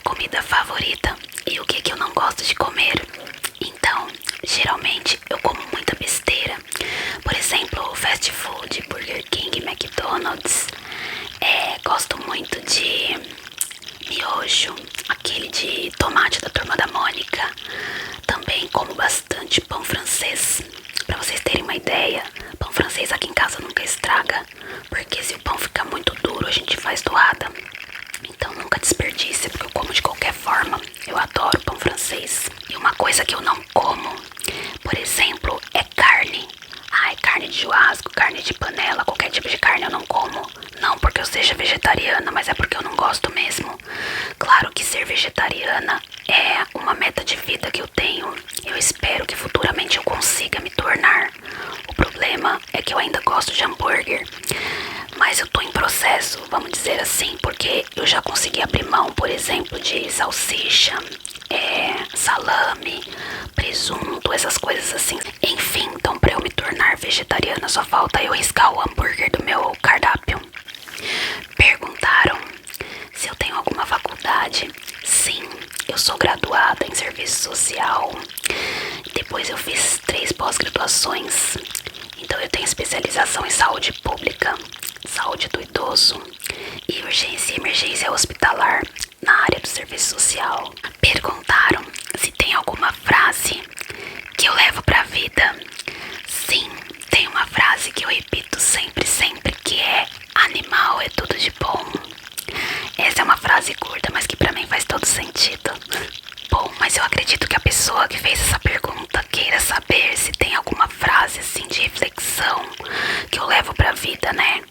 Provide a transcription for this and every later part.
comida favorita e o que que eu não gosto de comer. Então, geralmente eu como muita besteira. Por exemplo, fast food, Burger King, McDonald's. Gosto muito de miojo, aquele de tomate da Turma da Mônica. Também como bastante pão francês. Pra vocês terem uma ideia, pão francês aqui em casa nunca estraga, porque se o pão ficar muito duro a gente faz doada. Então nunca desperdice, porque eu como de qualquer forma. Eu adoro pão francês. E uma coisa que eu não como, por exemplo, é carne. Ai, carne de churrasco, carne de panela, qualquer tipo de carne eu não como. Não porque eu seja vegetariana, mas é porque eu não gosto mesmo. Claro que ser vegetariana é uma meta de vida que eu tenho. Eu espero que futuramente eu consiga me tornar. O problema é que eu ainda gosto de hambúrguer. Mas eu tô em processo, vamos dizer assim, porque eu já consegui abrir mão, por exemplo, de salsicha, salame, presunto, essas coisas assim. Enfim, então pra eu me tornar vegetariana só falta eu riscar o hambúrguer do meu cardápio. Perguntaram se eu tenho alguma faculdade. Sim, eu sou graduada em serviço social. Depois eu fiz 3 pós-graduações. Então eu tenho especialização em saúde pública, saúde do idoso e urgência e emergência hospitalar na área do serviço social. Perguntaram se tem alguma frase que eu levo pra vida. Sim, tem uma frase que eu repito sempre, que é: animal é tudo de bom. Essa é uma frase curta, mas que pra mim faz todo sentido. Bom, mas eu acredito que a pessoa que fez essa pergunta queira saber se tem alguma frase assim de reflexão que eu levo pra vida, né?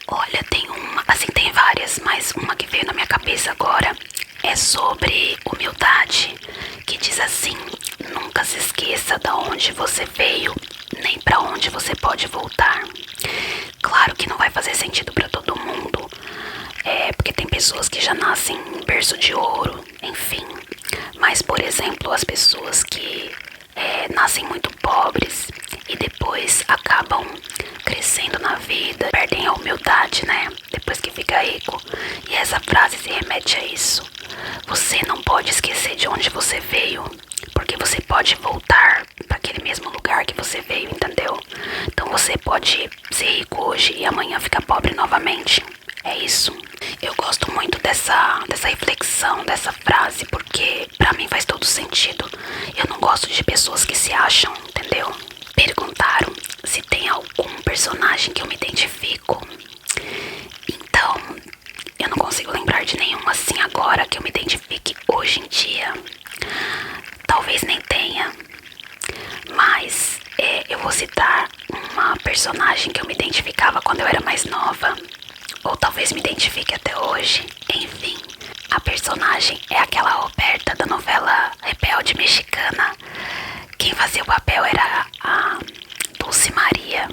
Olha, tem uma, assim, tem várias, mas uma que veio na minha cabeça agora é sobre humildade, que diz assim: nunca se esqueça de onde você veio, nem pra onde você pode voltar. Claro que não vai fazer sentido pra todo mundo, porque tem pessoas que já nascem em berço de ouro, enfim. Mas, por exemplo, as pessoas que nascem muito pobres e depois acabam crescendo na vida, perdem a humildade, né? Depois que fica rico. E essa frase se remete a isso. Você não pode esquecer de onde você veio, porque você pode voltar para aquele mesmo lugar que você veio, entendeu? Então você pode ser rico hoje e amanhã ficar pobre novamente. É isso. Eu gosto muito dessa reflexão, dessa frase, porque pra mim faz todo sentido. Eu não gosto de pessoas que se acham, entendeu? Perguntaram se tem algum personagem que eu me identifico. Então, eu não consigo lembrar de nenhuma assim agora que eu me identifique hoje em dia. Talvez nem tenha, mas eu vou citar uma personagem que eu me identificava quando eu era mais nova. Ou talvez me identifique até hoje. Enfim, a personagem é aquela Roberta da novela Rebelde Mexicana. Quem fazia o papel era a Dulce Maria,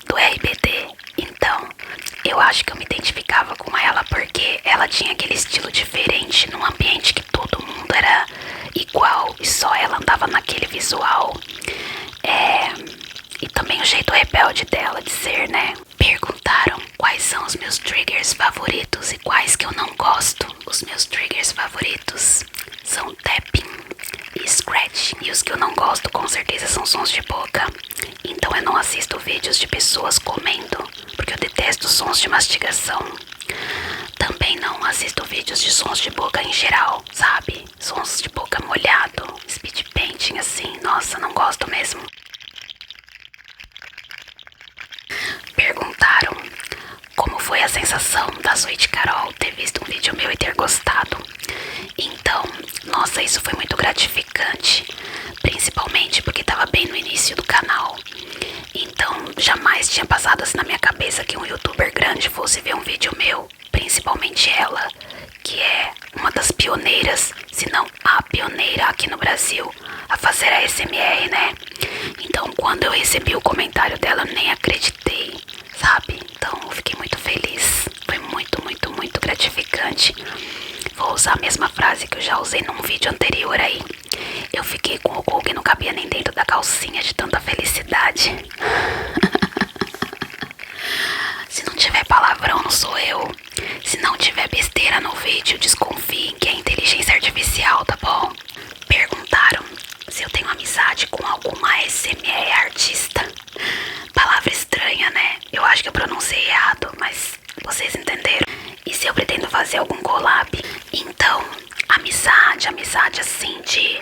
do RBD. Então, eu acho que eu me identificava com ela porque ela tinha aquele estilo diferente num ambiente que todo mundo era igual e só ela andava naquele visual. E também o jeito rebelde dela de ser, né? Perguntaram quais são os meus triggers favoritos e quais que eu não gosto. Os meus triggers favoritos são tapping e scratch. E os que eu não gosto com certeza são sons de boca. Então eu não assisto vídeos de pessoas comendo, porque eu detesto sons de mastigação. Também não assisto vídeos de sons de boca em geral, sabe? Sons de boca molhado, speed painting assim, nossa, não gosto mesmo. Perguntaram como foi a sensação da Zoe de Carol ter visto um vídeo meu e ter gostado. Então, nossa, isso foi muito gratificante, principalmente porque estava bem no início do canal. Então, jamais tinha passado assim na minha cabeça que um youtuber grande fosse ver um vídeo meu, principalmente ela, que é uma das pioneiras, se não a pioneira aqui no Brasil, a fazer a ASMR, né? Então, quando eu recebi o comentário dela, eu nem acreditei, sabe? Então, eu fiquei muito feliz. Foi muito, muito, muito gratificante. Vou usar a mesma frase que eu já usei num vídeo anterior aí. Eu fiquei com o cu que não cabia nem dentro da calcinha de tanta felicidade. Se não tiver palavrão, não sou eu. Se não tiver besteira no vídeo, desconfie em quem tem amizade assim de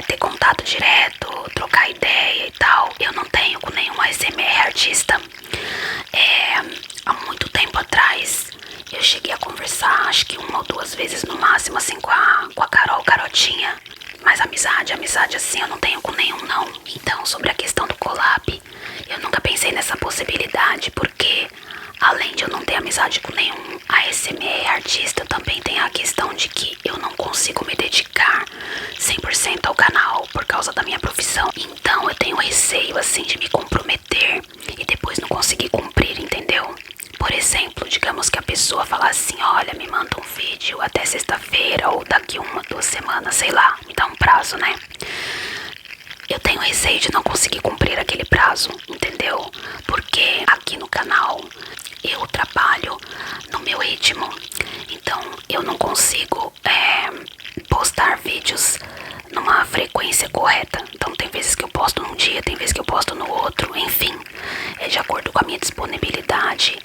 ter contato direto, trocar ideia e tal, eu não tenho com nenhum ASMR artista. Há muito tempo atrás eu cheguei a conversar, acho que 1 ou 2 vezes no máximo, assim, com a Carotinha. Mas amizade assim, eu não tenho com nenhum não. Então, sobre a questão do collab, eu nunca pensei nessa possibilidade, porque além de eu não ter amizade com nenhum ASMR artista, também tem a questão de que eu não consigo me dedicar 100% ao canal por causa da minha profissão. Então eu tenho receio assim de me comprometer e depois não conseguir cumprir, entendeu? Por exemplo, digamos que a pessoa fala assim, olha, me manda um vídeo até sexta-feira ou daqui 1, 2 semanas, sei lá, me dá um prazo, né? Eu tenho receio de não conseguir cumprir aquele prazo, entendeu? Porque aqui no canal eu trabalho no meu ritmo, então eu não consigo postar vídeos numa frequência correta. Então tem vezes que eu posto num dia, tem vezes que eu posto no outro, enfim, é de acordo com a minha disponibilidade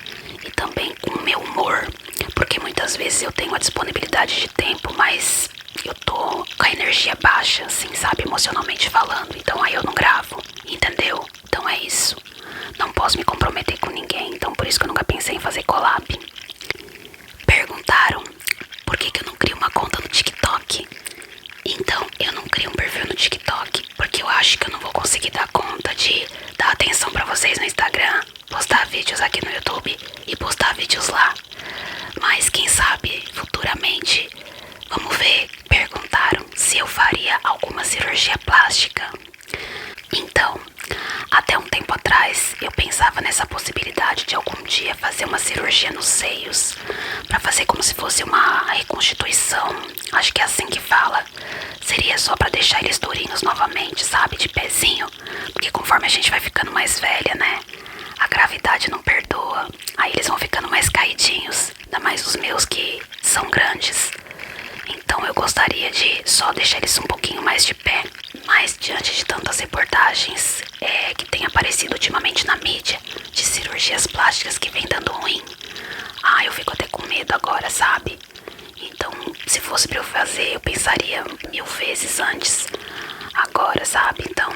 e também com o meu humor, porque muitas vezes eu tenho a disponibilidade de tempo, mas eu tô com a energia baixa, assim, sabe, emocionalmente falando, então aí eu não gravo, entendeu? Então é isso, não posso me comprometer com ninguém, então por isso que eu nunca pensei em fazer collab. Perguntaram por que eu não crio uma conta no TikTok. Então eu não crio um perfil no TikTok porque eu acho que eu não vou conseguir dar conta de dar atenção pra vocês no Instagram, postar vídeos aqui no YouTube e postar vídeos lá. Mas quem sabe futuramente, vamos ver. Perguntaram se eu faria alguma cirurgia plástica. Então, até um tempo atrás eu pensava nessa possibilidade de algum dia fazer uma cirurgia nos seios, pra fazer como se fosse uma reconstituição, acho que é assim que fala. Seria só pra deixar eles durinhos novamente, sabe, de pezinho, porque conforme a gente vai ficando mais velha, né, a gravidade não perdoa, aí eles vão ficando mais caidinhos, ainda mais os meus que são grandes. Então eu gostaria de só deixar eles um pouquinho mais de pé. Mas diante de tantas reportagens que tem aparecido ultimamente na mídia de cirurgias plásticas que vem dando ruim, eu fico até com medo agora, sabe? Então, se fosse pra eu fazer, eu pensaria 1000 vezes antes. Agora, sabe? Então,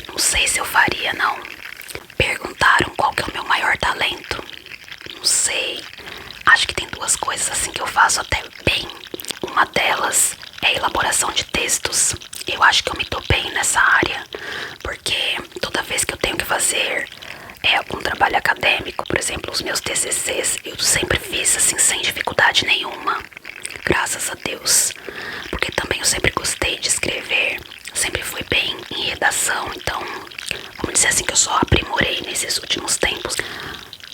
não sei se eu faria, não. Perguntaram qual que é o meu maior talento. Não sei. Acho que tem 2 coisas assim que eu faço até bem. Uma delas é a elaboração de textos. Eu acho que eu me dou bem nessa área, porque toda vez que eu tenho que fazer algum trabalho acadêmico, por exemplo, os meus TCCs, eu sempre fiz assim sem dificuldade nenhuma, graças a Deus, porque também eu sempre gostei de escrever, sempre fui bem em redação, então vamos dizer assim que eu só aprimorei nesses últimos tempos.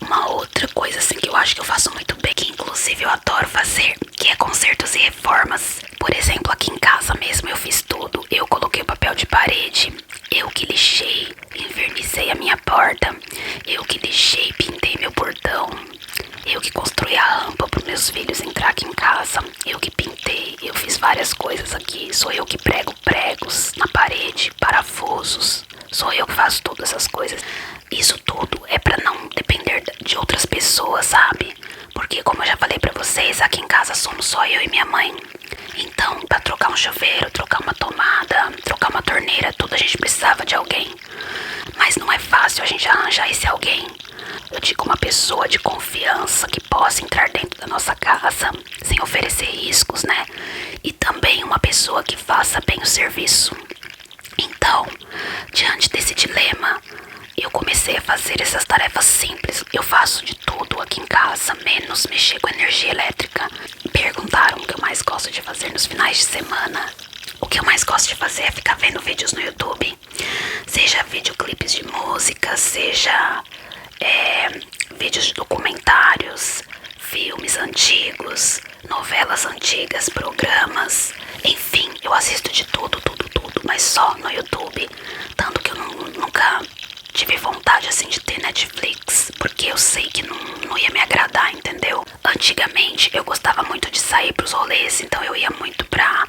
Uma outra coisa assim que eu acho que eu faço muito bem, que inclusive eu adoro fazer, que é consertos e reformas. Por exemplo, aqui em casa mesmo eu fiz tudo. Eu coloquei o papel de parede, eu que lixei, envernizei a minha porta, eu que lixei, pintei meu portão, eu que construí a rampa para os meus filhos entrar aqui em casa, eu que pintei, eu fiz várias coisas aqui. Sou eu que prego pregos na parede, parafusos, sou eu que faço todas essas coisas. Isso tudo é pra não depender de outras pessoas, sabe? Porque como eu já falei pra vocês, aqui em casa somos só eu e minha mãe. Então, pra trocar um chuveiro, trocar uma tomada, trocar uma torneira, tudo a gente precisava de alguém. Mas não é fácil a gente arranjar esse alguém. Eu digo uma pessoa de confiança que possa entrar dentro da nossa casa sem oferecer riscos, né? E também uma pessoa que faça bem o serviço. Então, diante desse dilema, eu comecei a fazer essas tarefas simples. Eu faço de tudo aqui em casa, menos mexer com energia elétrica. Perguntaram o que eu mais gosto de fazer nos finais de semana. O que eu mais gosto de fazer é ficar vendo vídeos no YouTube. Seja videoclipes de música, seja vídeos de documentários, filmes antigos, novelas antigas, programas. Enfim, eu assisto de tudo, mas só no YouTube. Tanto que eu nunca tive vontade assim de ter Netflix, porque eu sei que não ia me agradar, entendeu? Antigamente eu gostava muito de sair pros rolês, então eu ia muito pra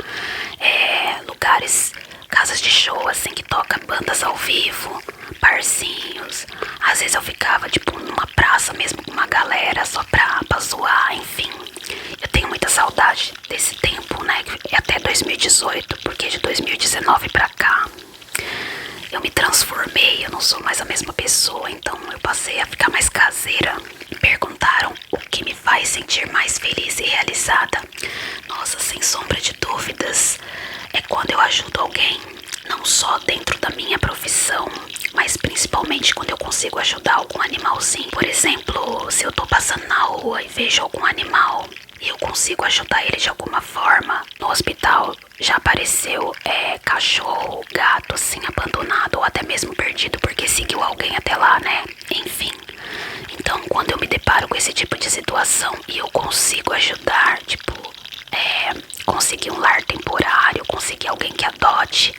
lugares, casas de show assim que toca bandas ao vivo, barzinhos. Às vezes eu ficava tipo numa praça mesmo com uma galera só pra zoar, enfim. Eu tenho muitas saudade desse tempo, né? É até 2018, porque de 2019 pra cá eu me transformei, eu não sou mais a mesma pessoa, então eu passei a ficar mais caseira. Me perguntaram o que me faz sentir mais feliz e realizada. Nossa, sem sombra de dúvidas, é quando eu ajudo alguém, não só dentro da minha profissão, mas principalmente quando eu consigo ajudar algum animalzinho. Por exemplo, se eu tô passando na rua e vejo algum animal e eu consigo ajudar ele de alguma forma. No hospital já apareceu cachorro, gato assim abandonado ou até mesmo perdido porque seguiu alguém até lá, né? Enfim. Então quando eu me deparo com esse tipo de situação e eu consigo ajudar, tipo, conseguir um lar temporário, conseguir alguém que adote,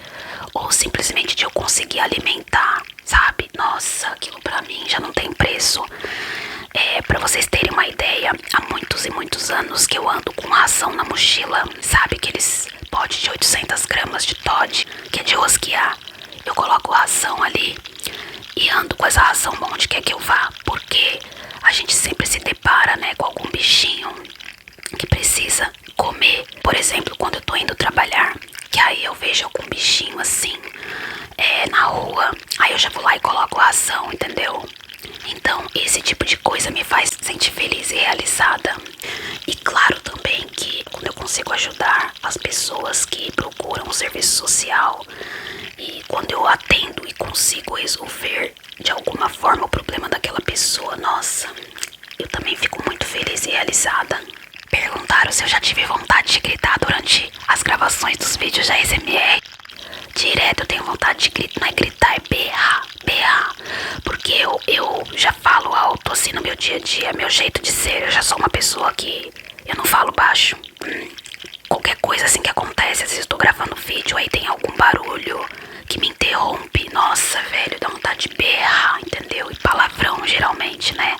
ou simplesmente de eu conseguir alimentar, sabe? Nossa, aquilo pra mim já não tem preço. Pra vocês terem uma ideia, há muitos e muitos anos que eu ando com ração na mochila, sabe? Aqueles potes de 800 gramas de Toddy, que é de rosquear. Eu coloco ração ali e ando com essa ração onde quer que eu vá, porque a gente sempre se depara, né, com algum bichinho que precisa comer. Por exemplo, quando eu tô indo trabalhar, que aí eu vejo algum bichinho assim, na rua, aí eu já vou lá e coloco ração, entendeu? Então, esse tipo de coisa me faz sentir feliz e realizada. E claro também que quando eu consigo ajudar as pessoas que procuram um serviço social e quando eu atendo e consigo resolver de alguma forma o problema daquela pessoa, nossa, eu também fico muito feliz e realizada. Perguntaram se eu já tive vontade de gritar durante as gravações dos vídeos da ASMR. Direto eu tenho vontade de gritar, não é gritar, é berrar, berrar. Porque eu já falo alto assim no meu dia a dia, meu jeito de ser. Eu já sou uma pessoa que eu não falo baixo. Qualquer coisa assim que acontece, às vezes eu tô gravando vídeo, aí tem algum barulho que me interrompe. Nossa, velho, dá vontade de berrar, entendeu? E palavrão geralmente, né?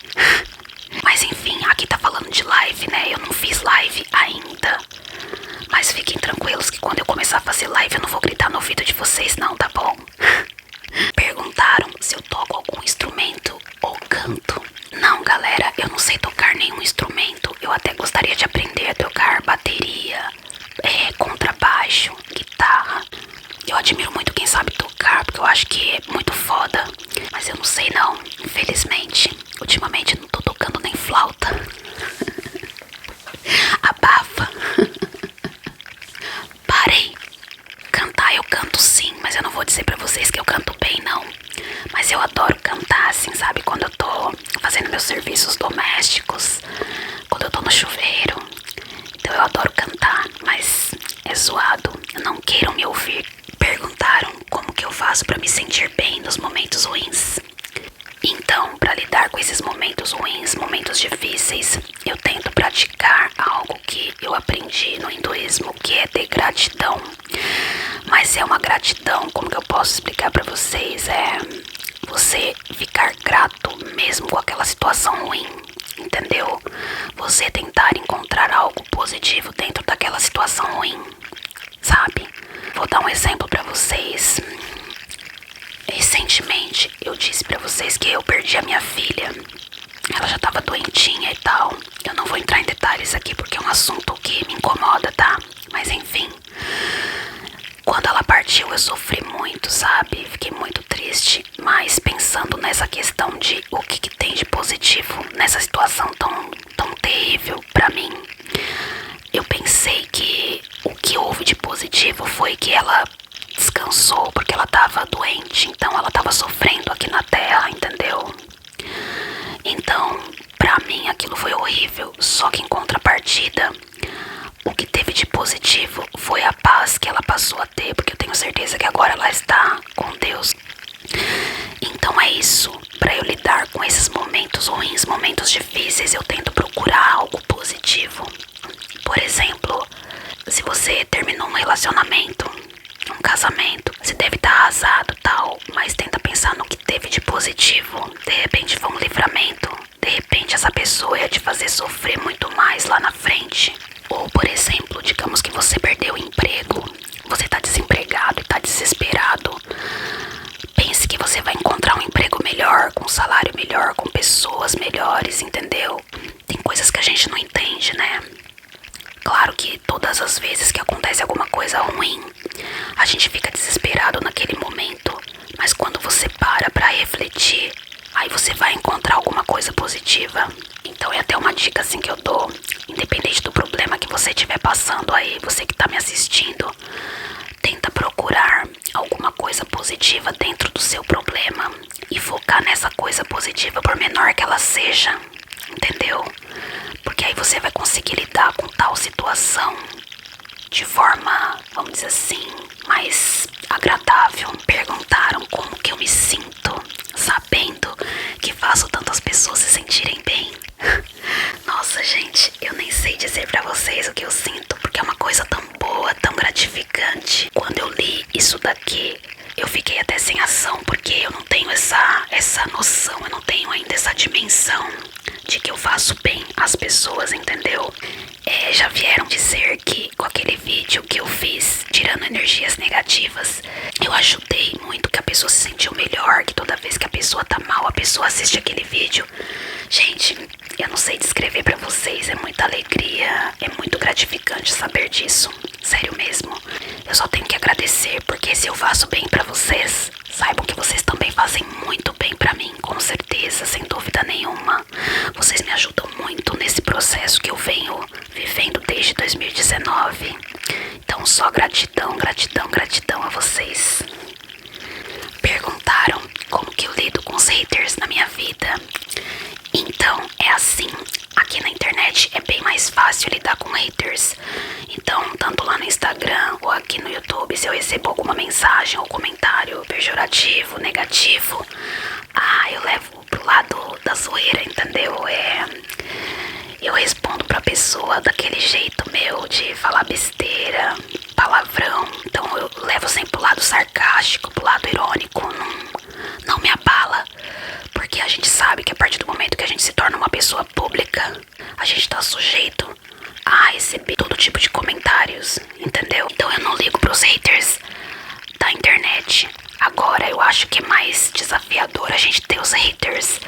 Mas enfim, aqui tá falando de live, né? Eu não fiz live ainda. Mas fiquem tranquilos que quando eu começar a fazer live eu não vou gritar no ouvido de vocês não, tá bom? Perguntaram se eu toco algum instrumento ou canto. Não, galera, eu não sei tocar nenhum instrumento. Eu até gostaria de aprender a tocar bateria, contrabaixo, guitarra. Eu admiro muito quem sabe tocar, porque eu acho que é muito foda. Mas eu não sei não, infelizmente. Ultimamente eu não tô tocando nem flauta. Abafa. Parei. Cantar eu canto sim, mas eu não vou dizer pra vocês que eu canto bem não. Mas eu adoro cantar assim, sabe? Quando eu tô fazendo meus serviços domésticos, quando eu tô no chuveiro. Então eu adoro cantar, mas é zoado, não queiram me ouvir. Perguntaram como que eu faço pra me sentir bem nos momentos ruins. Então, para lidar com esses momentos ruins, momentos difíceis, eu tento praticar algo que eu aprendi no hinduísmo, que é ter gratidão. Mas é uma gratidão, como que eu posso explicar para vocês? É você ficar grato mesmo com aquela situação ruim, entendeu? Você tentar encontrar algo positivo dentro daquela situação ruim, sabe? Vou dar um exemplo para vocês. Recentemente eu disse pra vocês que eu perdi a minha filha. Ela já tava doentinha e tal. Eu não vou entrar em detalhes aqui porque é um assunto que me incomoda, tá? Mas enfim. Quando ela partiu eu sofri muito, sabe? Fiquei muito triste. Mas pensando nessa questão de o que tem de positivo nessa situação tão terrível pra mim, eu pensei que o que houve de positivo foi que ela descansou porque ela tava doente, então ela tava sofrendo aqui na terra, entendeu? Então, pra mim aquilo foi horrível, só que em contrapartida, o que teve de positivo foi a paz que ela passou a ter, porque eu tenho certeza que agora ela está com Deus. Então é isso, pra eu lidar com esses momentos ruins, momentos difíceis, eu tento procurar algo positivo. Por exemplo, se você terminou um relacionamento, um casamento, você deve estar arrasado e tal, mas tenta pensar no que teve de positivo. De repente foi um livramento, de repente essa pessoa ia te fazer sofrer muito mais lá na frente. Ou por exemplo, digamos que você perdeu o emprego, você tá desempregado e tá desesperado. Pense que você vai encontrar um emprego melhor, com um salário melhor, com pessoas melhores, entendeu? Tem coisas que a gente não entende, né? todas as vezes que acontece alguma coisa ruim, a gente fica desesperado naquele momento. Mas quando você para pra refletir, aí você vai encontrar alguma coisa positiva. Então é até uma dica assim que eu dou. Independente do problema que você estiver passando aí, você que tá me assistindo, tenta procurar alguma coisa positiva dentro do seu problema e focar nessa coisa positiva, por menor que ela seja, entendeu? Porque aí você vai conseguir lidar com tal situação de forma, vamos dizer assim, mais agradável. Perguntaram como que eu me sinto sabendo que faço tantas pessoas se sentirem bem. Nossa, gente, eu nem sei dizer pra vocês o que eu sinto, porque é uma coisa tão boa, tão gratificante. Quando eu li isso daqui, eu fiquei até sem ação, porque eu não tenho essa noção, eu não tenho ainda essa dimensão de que eu faço bem às pessoas, entendeu? Já vieram dizer que com aquele vídeo que eu fiz, tirando energias negativas, eu ajudei muito, que a pessoa se sentiu melhor, que toda vez que a pessoa tá mal, a pessoa assiste aquele vídeo. Gente, eu não sei descrever pra vocês, é muita alegria, é muito gratificante saber disso, sério mesmo. Eu só tenho que agradecer, porque se eu faço bem pra vocês, saibam que vocês também fazem muito bem pra mim, com certeza, sem dúvida nenhuma. Vocês me ajudam muito nesse processo que eu venho vivendo desde 2019. Então só gratidão, gratidão, gratidão a vocês. Perguntaram como que eu lido com os haters na minha vida. Então é assim, aqui na internet é bem mais fácil lidar com haters. Então, tanto lá no Instagram ou aqui no YouTube, se eu recebo alguma mensagem ou comentário pejorativo, negativo, eu levo pro lado da zoeira, entendeu? Eu respondo pra pessoa daquele jeito meu de falar besteira, palavrão. Então eu levo sempre pro lado sarcástico, pro lado irônico, não me abala. Porque a gente sabe que a partir do momento que a gente se torna uma pessoa pública, a gente tá sujeito a receber todo tipo de comentários, entendeu? Então eu não ligo pros haters da internet. Agora eu acho que é mais desafiador a gente ter os haters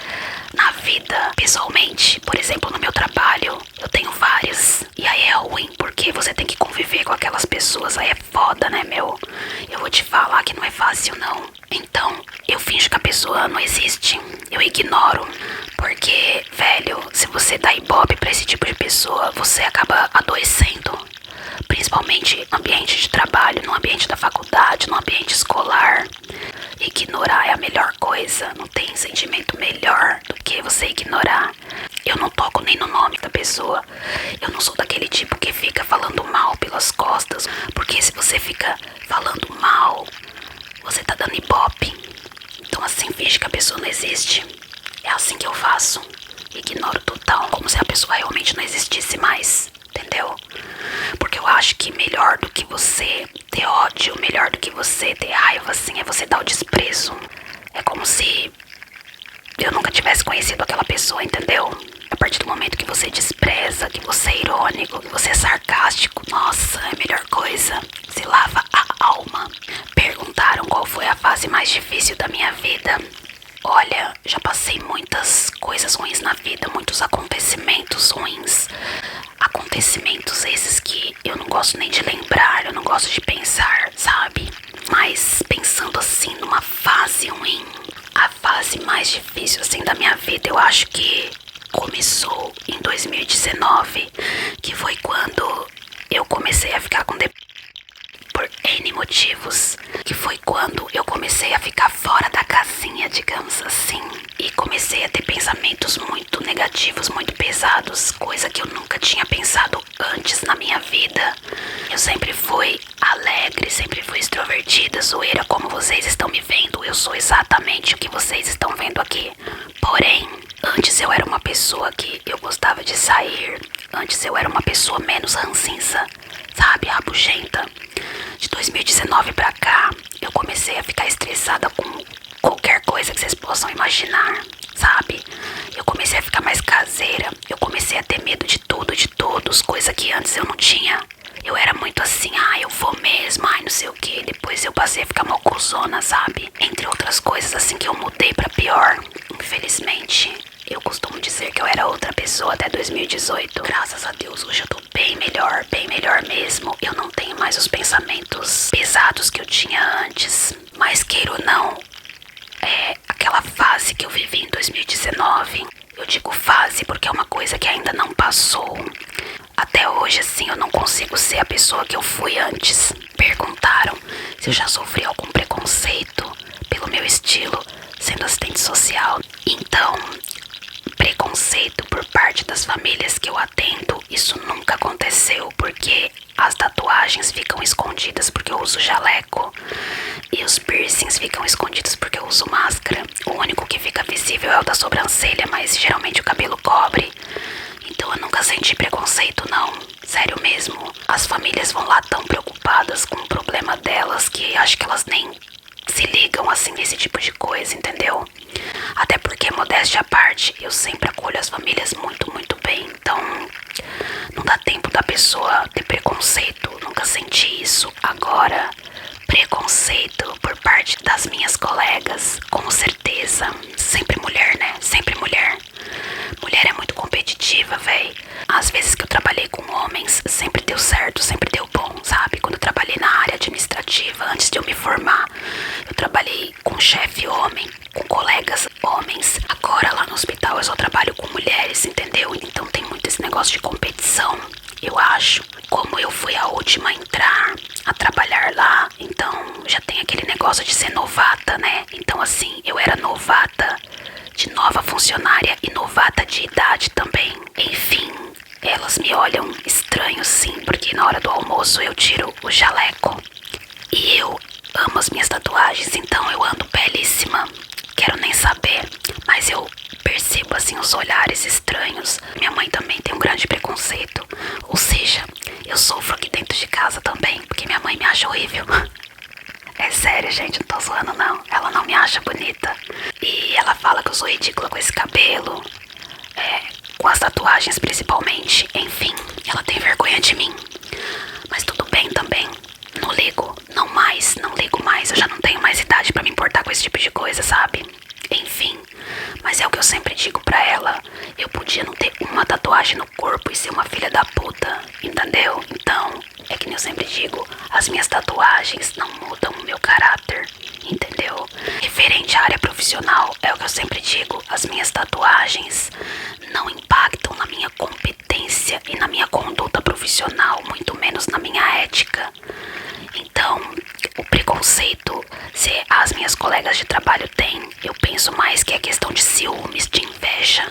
na vida pessoalmente. Por exemplo, no meu trabalho eu tenho vários, e aí é ruim porque você tem que conviver com aquelas pessoas. Aí é foda, né, meu? Eu vou te falar que não é fácil, não. Então eu finjo que a pessoa não existe, eu ignoro. Porque, velho, se você dá ibope pra esse tipo de pessoa, você acaba adoecendo. Principalmente no ambiente de trabalho, no ambiente da faculdade, no ambiente escolar. Ignorar é a melhor coisa. Não tem sentimento melhor do que você ignorar. Eu não toco nem no nome da pessoa. Eu não sou daquele tipo que fica falando mal pelas costas. Porque se você fica falando mal, você tá dando ibope. Então assim, finge que a pessoa não existe. É assim que eu faço. Ignoro total, como se a pessoa realmente não existisse mais. Entendeu? Porque eu acho que melhor do que você ter ódio, melhor do que você ter raiva, assim, é você dar o desprezo. É como se eu nunca tivesse conhecido aquela pessoa, entendeu? A partir do momento que você despreza, que você é irônico, que você é sarcástico, nossa, é a melhor coisa. Se lava a alma. Perguntaram qual foi a fase mais difícil da minha vida. Olha, já passei muitas coisas ruins na vida, muitos acontecimentos ruins. Acontecimentos esses que eu não gosto nem de lembrar, eu não gosto de pensar, sabe? Mas pensando assim numa fase ruim, a fase mais difícil assim da minha vida, eu acho que começou em 2019, que foi quando eu comecei a ficar com depressão por N motivos, que foi quando eu comecei a ficar fora da casinha, digamos assim, e comecei a ter pensamentos muito negativos, muito pesados, coisa que eu nunca tinha pensado antes na minha vida. Eu sempre fui alegre, sempre fui extrovertida, zoeira, como vocês estão me vendo. Eu sou exatamente o que vocês estão vendo aqui. Porém, antes eu era uma pessoa que eu gostava de sair, antes eu era uma pessoa menos ranzinza, sabe, rabugenta. De 2019 pra cá, eu comecei a ficar estressada com qualquer coisa que vocês possam imaginar, sabe? Eu comecei a ficar mais caseira, eu comecei a ter medo de tudo, de todos, coisa que antes eu não tinha. Eu era muito assim, eu vou mesmo, não sei o que. Depois eu passei a ficar mocuzona, sabe? Entre outras coisas assim que eu mudei pra pior. Infelizmente, Eu costumo dizer que eu era outra pessoa até 2018. Graças a Deus, hoje eu tô bem melhor mesmo. Eu não tenho mais os pensamentos pesados que eu tinha antes. Mas queira ou não, aquela fase que eu vivi em 2019. Eu digo fase porque é uma coisa que ainda não passou. Até hoje, assim, eu não consigo ser a pessoa que eu fui antes. Perguntaram se eu já sofri algum preconceito pelo meu estilo, sendo assistente social. Então, preconceito por parte das famílias que eu atendo, isso nunca aconteceu, porque as tatuagens ficam escondidas porque eu uso jaleco e os piercings ficam escondidos porque eu uso máscara. O único que fica visível é o da sobrancelha, mas geralmente o cabelo cobre. Então eu nunca senti preconceito não, sério mesmo. As famílias vão lá tão preocupadas com o problema delas que acho que elas nem se ligam assim nesse tipo de coisa, entendeu? Até porque, modéstia à parte, eu sempre acolho as famílias muito bem. Então, não dá tempo da pessoa ter preconceito. Nunca senti isso. Agora, preconceito por parte das minhas colegas, com certeza. Sempre mulher, né? Sempre mulher. Mulher é muito competitiva, véi. Às vezes que eu trabalhei com homens, sempre deu certo, sempre deu bom, sabe? Quando eu trabalhei na área administrativa, antes de eu me formar, eu trabalhei com chefe homem, com colegas homens. Agora lá no hospital eu só trabalho com mulheres, entendeu? Então tem muito esse negócio de competição, eu acho. Como eu fui a última a entrar, a trabalhar lá, então já tem aquele negócio de ser novata, né? Então assim, eu era novata de nova funcionária e novata de idade também. Enfim, elas me olham estranho sim, porque na hora do almoço eu tiro o jaleco. E eu amo as minhas tatuagens, então eu ando belíssima. Quero nem saber, mas eu percebo assim os olhares estranhos. Minha mãe também tem um grande preconceito. Ou seja, eu sofro aqui dentro de casa também, porque minha mãe me acha horrível. É sério, gente, não tô zoando não. Ela não me acha bonita. E ela fala que eu sou ridícula com esse cabelo. Com as tatuagens principalmente. Enfim, ela tem vergonha de mim. Mas tudo bem também. Não ligo, não ligo mais. Eu já não tenho mais idade pra me importar com esse tipo de coisa, sabe? Enfim, mas é o que eu sempre digo pra ela. Eu podia não ter uma tatuagem no corpo e ser uma filha da puta, entendeu? Então, é que nem eu sempre digo, as minhas tatuagens não mudam o meu caráter, entendeu? Referente à área profissional, é o que eu sempre digo, as minhas tatuagens não impactam na minha competência e na minha conduta profissional, muito menos na minha ética. Então, o preconceito, se as minhas colegas de trabalho têm, eu penso mais que é questão de ciúmes, de inveja.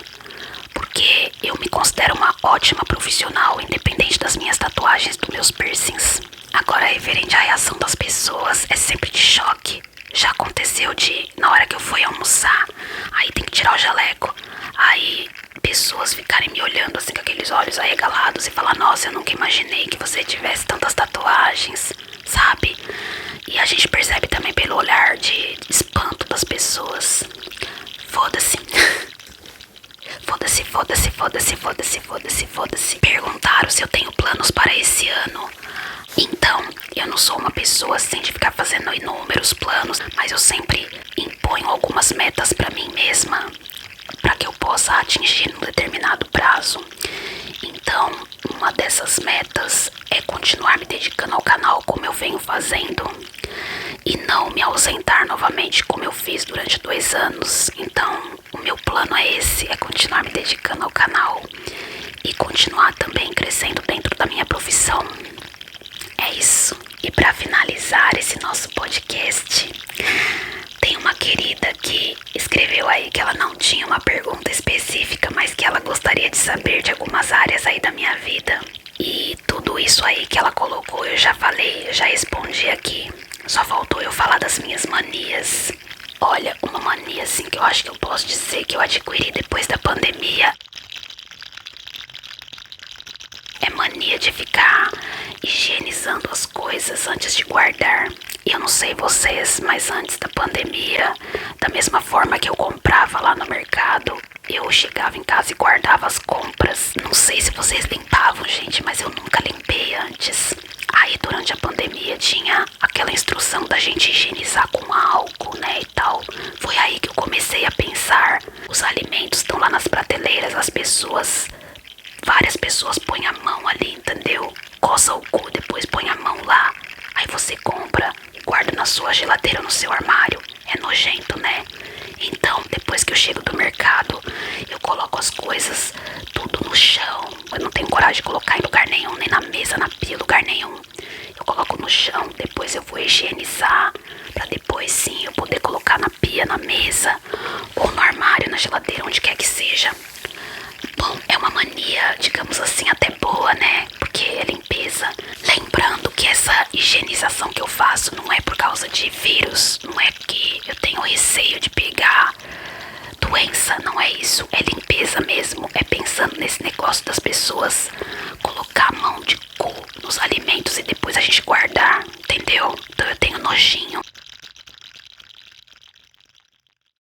Porque eu me considero uma ótima profissional, independente das minhas tatuagens, dos meus piercings. Agora, referente à reação das pessoas, é sempre de choque. Já aconteceu de, na hora que eu fui almoçar, aí tem que tirar o jaleco, aí pessoas ficarem me olhando assim com aqueles olhos arregalados e falar: nossa, eu nunca imaginei que você tivesse tantas tatuagens, sabe? E a gente percebe também pelo olhar de espanto das pessoas. Foda-se. Foda-se. Perguntaram se eu tenho planos para esse ano. Então, eu não sou uma pessoa assim de ficar fazendo inúmeros planos, mas eu sempre imponho algumas metas pra mim mesma, para que eu possa atingir num determinado prazo. Então, uma dessas metas é continuar me dedicando ao canal como eu venho fazendo e não me ausentar novamente como eu fiz durante 2 anos. Então, o meu plano é esse, é continuar me dedicando ao canal e continuar também crescendo dentro da minha profissão. É isso. E para finalizar esse nosso podcast, tem uma querida que escreveu aí que ela não tinha uma pergunta específica, mas que ela gostaria de saber de algumas áreas aí da minha vida. E tudo isso aí que ela colocou eu já falei, eu já respondi aqui. Só faltou eu falar das minhas manias. Olha, uma mania assim que eu acho que eu posso dizer que eu adquiri depois da pandemia é mania de ficar higienizando as coisas antes de guardar. E eu não sei vocês, mas antes da pandemia, da mesma forma que eu comprava lá no mercado, eu chegava em casa e guardava as compras. Não sei se vocês limpavam, gente, mas eu nunca limpei antes. Aí durante a pandemia tinha aquela instrução da gente higienizar com álcool, né, e tal. Foi aí que eu comecei a pensar o os alimentos estão lá nas prateleiras, várias pessoas põem a mão ali, entendeu? Coça o cu, depois põe a mão lá. Aí você compra e guarda na sua geladeira, no seu armário. É nojento, né? Então, depois que eu chego do mercado, eu coloco as coisas tudo no chão. Eu não tenho coragem de colocar em lugar nenhum, nem na mesa, na pia, lugar nenhum. Eu coloco no chão, depois eu vou higienizar, pra depois sim eu poder colocar na pia, na mesa, ou no armário, na geladeira, onde quer que seja. Bom, é uma mania, digamos assim, até boa, né? Porque é limpeza. Lembrando que essa higienização que eu faço não é por causa de vírus, não é que eu tenho receio de pegar doença, não é isso. É limpeza mesmo, é pensando nesse negócio das pessoas